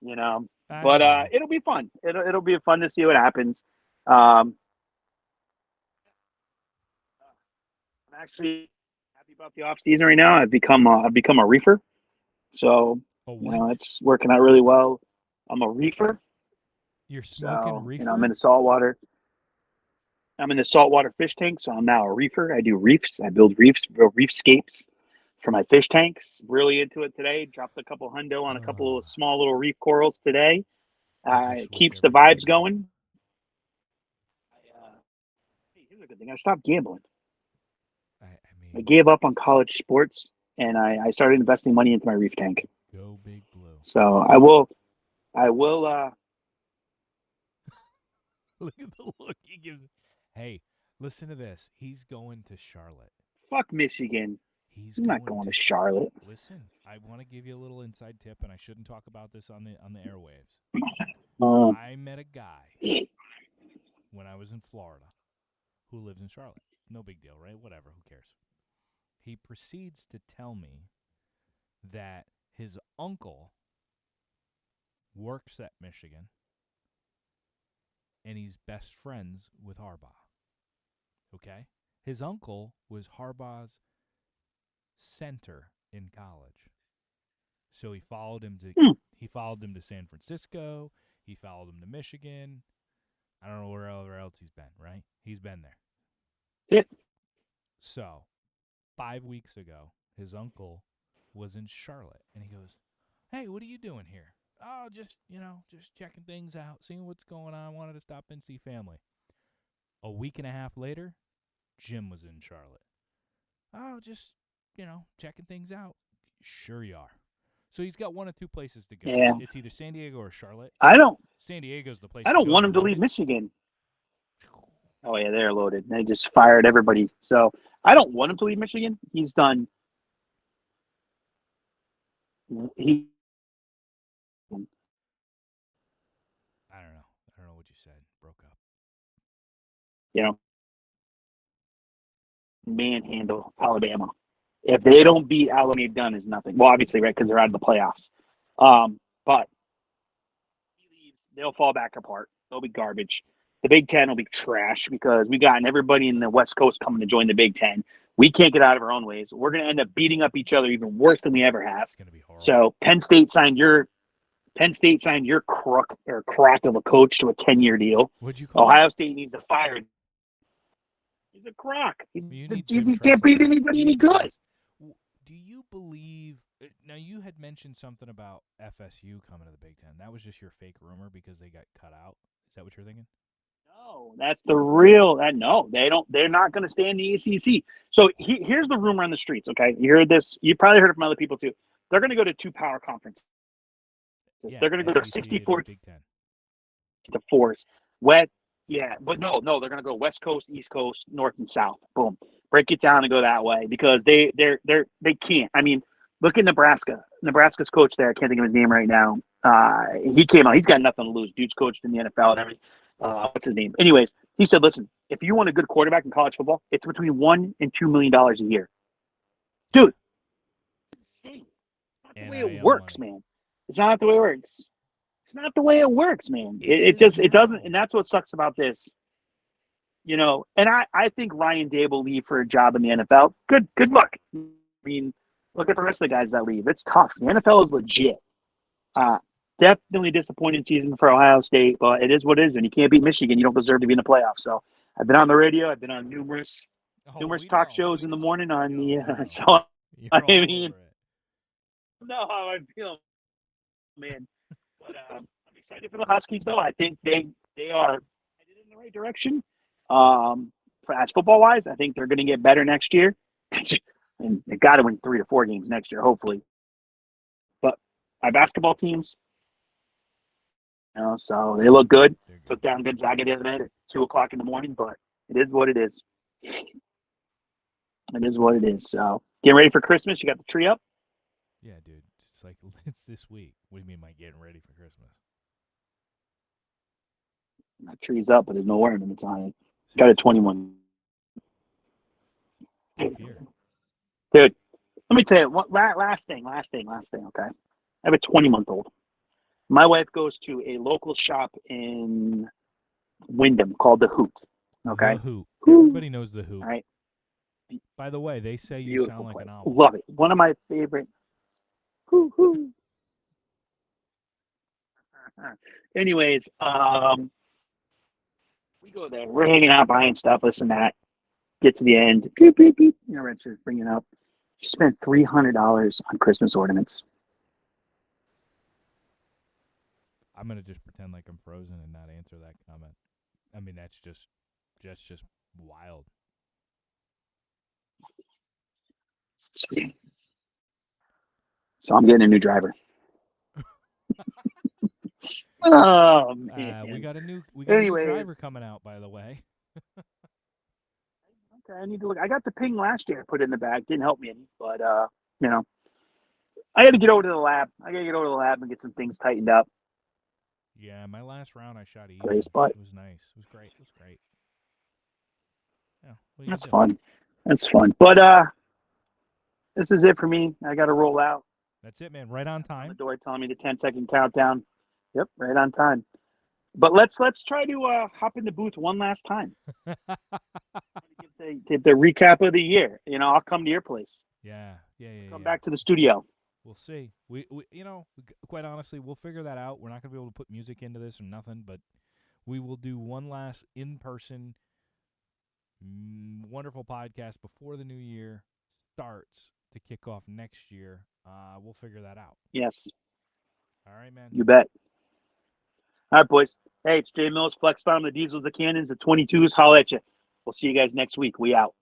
But it'll be fun. It'll be fun to see what happens. I'm actually happy about the off season right now. I've become a reefer, so it's working out really well. I'm a reefer. You're smoking reefer? I'm in the saltwater. I'm in the saltwater fish tank, so I'm now a reefer. I do reefs. I build reefscapes for my fish tanks. Really into it today. Dropped a couple hundo on a couple of small little reef corals today. It keeps the vibes going. Here's a good thing. I stopped gambling. I gave up on college sports, and I started investing money into my reef tank. Go Big Blue. So I will. Look at the look he gives. Hey, listen to this. He's going to Charlotte. Fuck Michigan. He's not going to Charlotte. Listen, I want to give you a little inside tip, and I shouldn't talk about this on the airwaves. I met a guy when I was in Florida who lives in Charlotte. No big deal, right? Whatever. Who cares? He proceeds to tell me that his uncle works at Michigan and he's best friends with Harbaugh. Okay? His uncle was Harbaugh's center in college. So he followed him to San Francisco, he followed him to Michigan. I don't know where else he's been, right? He's been there. Yeah. So, 5 weeks ago, his uncle was in Charlotte and he goes, "Hey, what are you doing here?" "Oh, just checking things out, seeing what's going on. Wanted to stop and see family." A week and a half later, Jim was in Charlotte. "Oh, just, checking things out." Sure you are. So he's got one of two places to go. Yeah. It's either San Diego or Charlotte. San Diego's the place I to don't go. want him to leave Michigan. Oh, yeah, they're loaded. They just fired everybody. So I don't want him to leave Michigan. He's done. I don't know what you said. Broke up. Manhandle Alabama. If they don't beat Alabama, they've done is nothing. Well, obviously, right, because they're out of the playoffs. But they'll fall back apart. They'll be garbage. The Big Ten will be trash because we've gotten everybody in the West Coast coming to join the Big Ten. We can't get out of our own ways. We're going to end up beating up each other even worse than we ever have. It's going to be horrible. So Penn State signed your crook of a coach to a 10-year deal. What'd you call Ohio State needs to fire. He's a crock. He can't beat anybody any good. Do you believe now? You had mentioned something about FSU coming to the Big Ten. That was just your fake rumor because they got cut out. Is that what you're thinking? No, that's the real. That no, they don't. They're not going to stay in the ACC. So here's the rumor on the streets. Okay, you heard this. You probably heard it from other people too. They're going to go to two power conferences. Yeah, They're going to go to SEC and 64 Big Ten. to fours. West, yeah, but no, they're going to go West Coast, East Coast, North and South. Boom, break it down and go that way because they can't. I mean, look at Nebraska. Nebraska's coach there. I can't think of his name right now. He came out. He's got nothing to lose. Dude's coached in the NFL and everything. What's his name? Anyways, he said, "Listen, if you want a good quarterback in college football, it's between $1 and $2 million a year, dude. It's not the way it NIL works, money. man. It's not the way it works. It's not the way it works, man. It It doesn't, now. and that's what sucks about this. And I think Ryan Day will leave for a job in the NFL. Good luck. I mean, look at the rest of the guys that leave. It's tough. The NFL is legit. Uh, Definitely disappointing season for Ohio State, but it is what it is, and you can't beat Michigan. You don't deserve to be in the playoffs. So I've been on the radio. I've been on numerous Oh, we talk know, shows we in the know, morning on we the. know, we know. So You're I all mean, over it. know how I feel, man. But I'm excited for the Huskies, though. I think they are headed in the right direction. For as football wise, I think they're going to get better next year, and they got to win 3 to 4 games next year, hopefully. But my basketball teams, so they look good. They're Took good. down Gonzaga the other night at 2 o'clock in the morning, but it is what it is. It is what it is. So getting ready for Christmas. You got the tree up. Yeah, dude. It's like it's this week. What do you mean by getting ready for Christmas? That tree's up, but there's no ornaments on it. Got a 21. Tough year. Dude, let me tell you, last thing, okay? I have a 20-month-old. My wife goes to a local shop in Wyndham called The Hoot, okay? The Hoot. Who? Everybody knows the Hoot. All right, By the way, they say you beautiful sound like place. an owl. Love it. One of my favorite. Hoo. Anyways, we go there. We're hanging out, buying stuff, this and that. Get to the end. Beep, beep, beep. Richard's bringing up. She spent $300 on Christmas ornaments. I'm gonna just pretend like I'm frozen and not answer that comment. I mean, that's just wild. So I'm getting a new driver. Oh man. We got a new driver Anyways. coming out, by the way. Okay, I need to look. I got the ping last year put in the bag. Didn't help me any, but I got to get over to the lab. I got to get over to the lab and get some things tightened up. Yeah, my last round I shot even. Place, but It was nice. It was great. Yeah, that's fun. That's fun. But this is it for me. I got to roll out. That's it, man. Right on time. The door telling me the 10-second countdown. Yep, right on time. But let's try to hop in the booth one last time. Get the recap of the year. I'll come to your place. Yeah. Come back to the studio. We'll see. We quite honestly, we'll figure that out. We're not going to be able to put music into this or nothing, but we will do one last in-person wonderful podcast before the new year starts to kick off next year. We'll figure that out. Yes. All right, man. You bet. All right, boys. Hey, it's Jay Mills, Flex Farm, the Diesels, the Cannons, the 22s. Holla at you. We'll see you guys next week. We out.